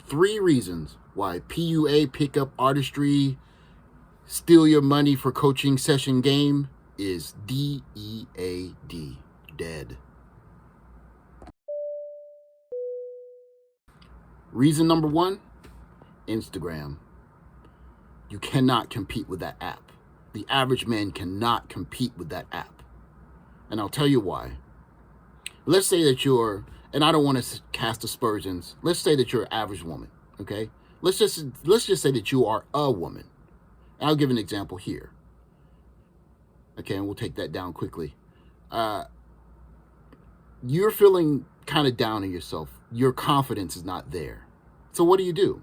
3 reasons why PUA, pickup artistry, steal your money for coaching session game is DEAD, dead. Reason number 1, Instagram. You cannot compete with that app. The average man cannot compete with that app. And I'll tell you why. Let's say that you're, and I don't want to cast aspersions, let's say that you're an average woman, okay? Let's just say that you are a woman. I'll give an example here. Okay, and we'll take that down quickly. You're feeling kind of down on yourself. Your confidence is not there. So what do?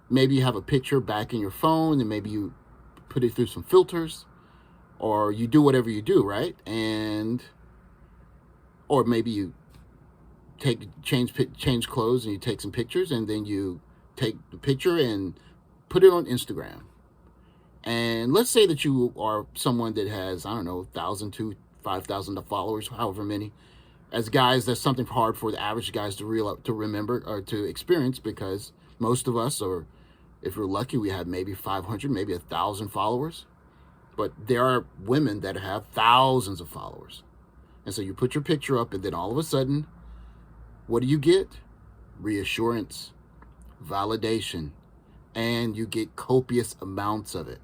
Maybe you have a picture back in your phone and maybe you put it through some filters, or you do whatever you do, right? Or maybe you change clothes and you take some pictures and then you take the picture and put it on Instagram. And let's say that you are someone that has, I don't know, 1,000 to 5,000 followers, however many. As guys, that's something hard for the average guys to remember or to experience, because most of us, or if we're lucky, we have maybe 500, maybe 1,000 followers. But there are women that have thousands of followers. And so you put your picture up and then all of a sudden, what do you get? Reassurance, validation, and you get copious amounts of it.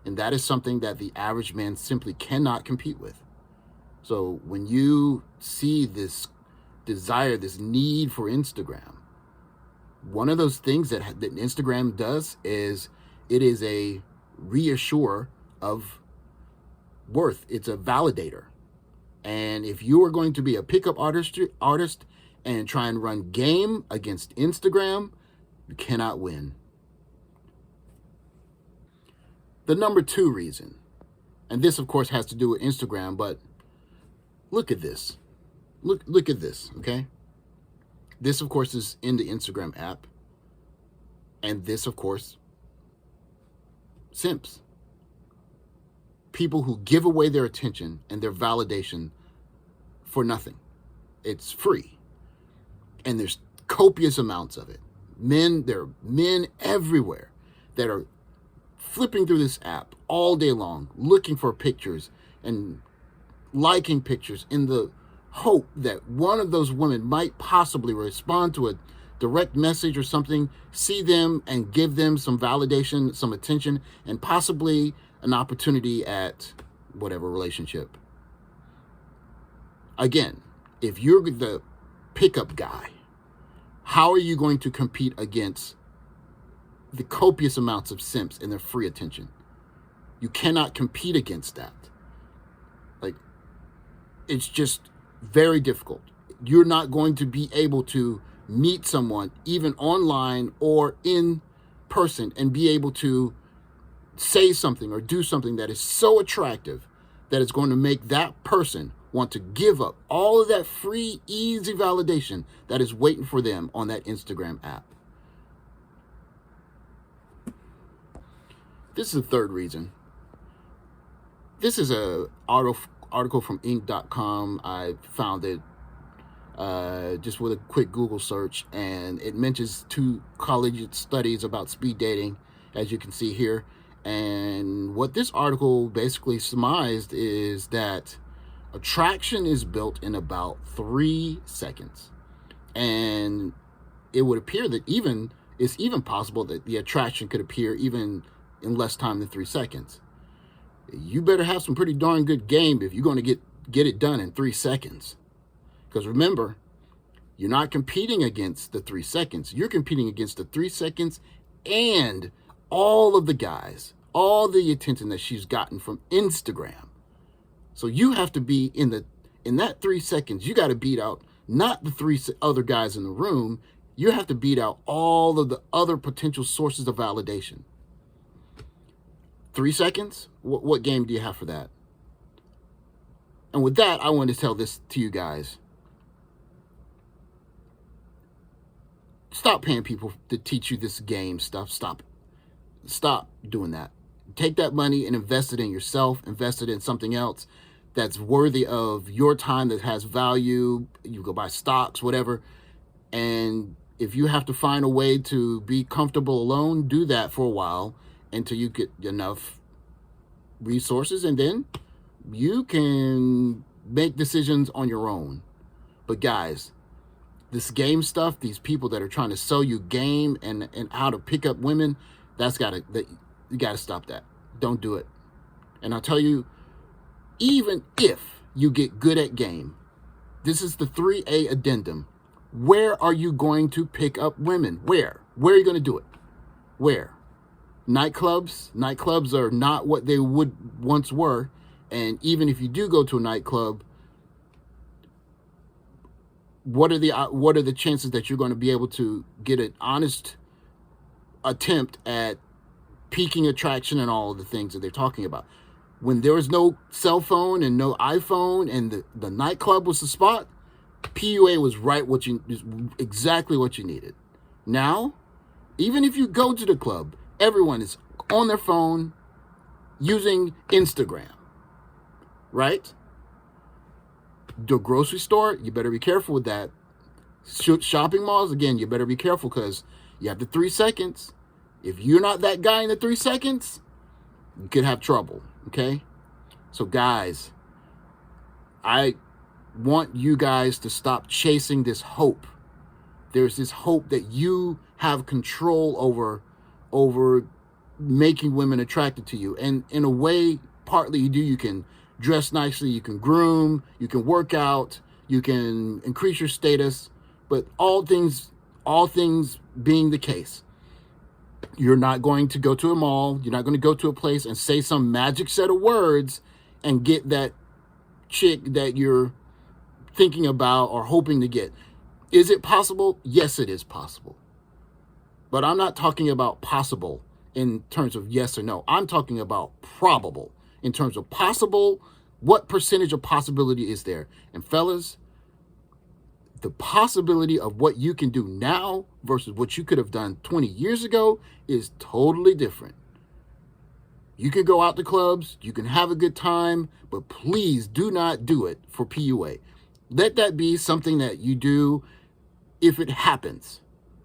And that is something that the average man simply cannot compete with. So when you see this desire, this need for Instagram, one of those things that Instagram does is it is a reassure of worth. It's a validator. And if you are going to be a pickup artist and try and run game against Instagram, you cannot win. The number 2 reason, and this of course has to do with Instagram, but look at this. Look at this, okay? This of course is in the Instagram app. And this of course, simps. People who give away their attention and their validation for nothing. It's free. And there's copious amounts of it. There are men everywhere that are flipping through this app all day long, looking for pictures and liking pictures in the hope that one of those women might possibly respond to a direct message or something, see them and give them some validation, some attention, and possibly an opportunity at whatever relationship. Again, if you're the pickup guy, how are you going to compete against the copious amounts of simps and their free attention? You cannot compete against that. Like, it's just very difficult. You're not going to be able to meet someone, even online or in person, and be able to say something or do something that is so attractive that it's going to make that person want to give up all of that free, easy validation that is waiting for them on that Instagram app. This is the 3rd reason. This is an article from Inc.com. I found it just with a quick Google search, and it mentions 2 college studies about speed dating, as you can see here. And what this article basically surmised is that attraction is built in about 3 seconds. And it would appear that it's even possible that the attraction could appear even in less time than 3 seconds. You better have some pretty darn good game if you're going to get it done in 3 seconds. Because remember, you're not competing against the 3 seconds. You're competing against the 3 seconds and all of the guys, all the attention that she's gotten from Instagram. So you have to be in that 3 seconds, you got to beat out not the 3 other guys in the room. You have to beat out all of the other potential sources of validation. 3 seconds? What game do you have for that? And with that, I want to tell this to you guys. Stop paying people to teach you this game stuff. Stop doing that. Take that money and invest it in yourself. Invest it in something else that's worthy of your time, that has value. You go buy stocks, whatever, and if you have to find a way to be comfortable alone, do that for a while until you get enough resources, and then you can make decisions on your own. But guys, this game stuff, these people that are trying to sell you game and how to pick up women, you gotta stop that. Don't do it. And I'll tell you, even if you get good at game, this is the 3A addendum. Where are you going to pick up women? Where? Where are you going to do it? Where? Nightclubs? Nightclubs are not what they would once were. And even if you do go to a nightclub, what are the chances that you're going to be able to get an honest attempt at piquing attraction and all of the things that they're talking about? When there was no cell phone and no iPhone and the nightclub was the spot, PUA was exactly what you needed. Now, even if you go to the club, everyone is on their phone using Instagram, right? The grocery store, you better be careful with that. Shopping malls, again, you better be careful because you have the 3 seconds. If you're not that guy in the 3 seconds, you could have trouble, okay? So guys, I want you guys to stop chasing this hope. There's this hope that you have control over making women attracted to you. And in a way, partly you do. You can dress nicely, you can groom, you can work out, you can increase your status, but all things being the case, you're not going to go to a mall, you're not going to go to a place and say some magic set of words and get that chick that you're thinking about or hoping to get. Is it possible? Yes, it is possible. But I'm not talking about possible in terms of yes or no. I'm talking about probable in terms of possible. What percentage of possibility is there? And fellas, the possibility of what you can do now versus what you could have done 20 years ago is totally different. You can go out to clubs, you can have a good time, but please do not do it for PUA. Let that be something that you do if it happens,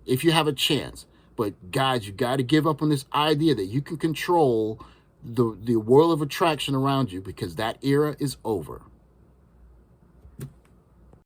if you have a chance. But guys, you got to give up on this idea that you can control the world of attraction around you, because that era is over.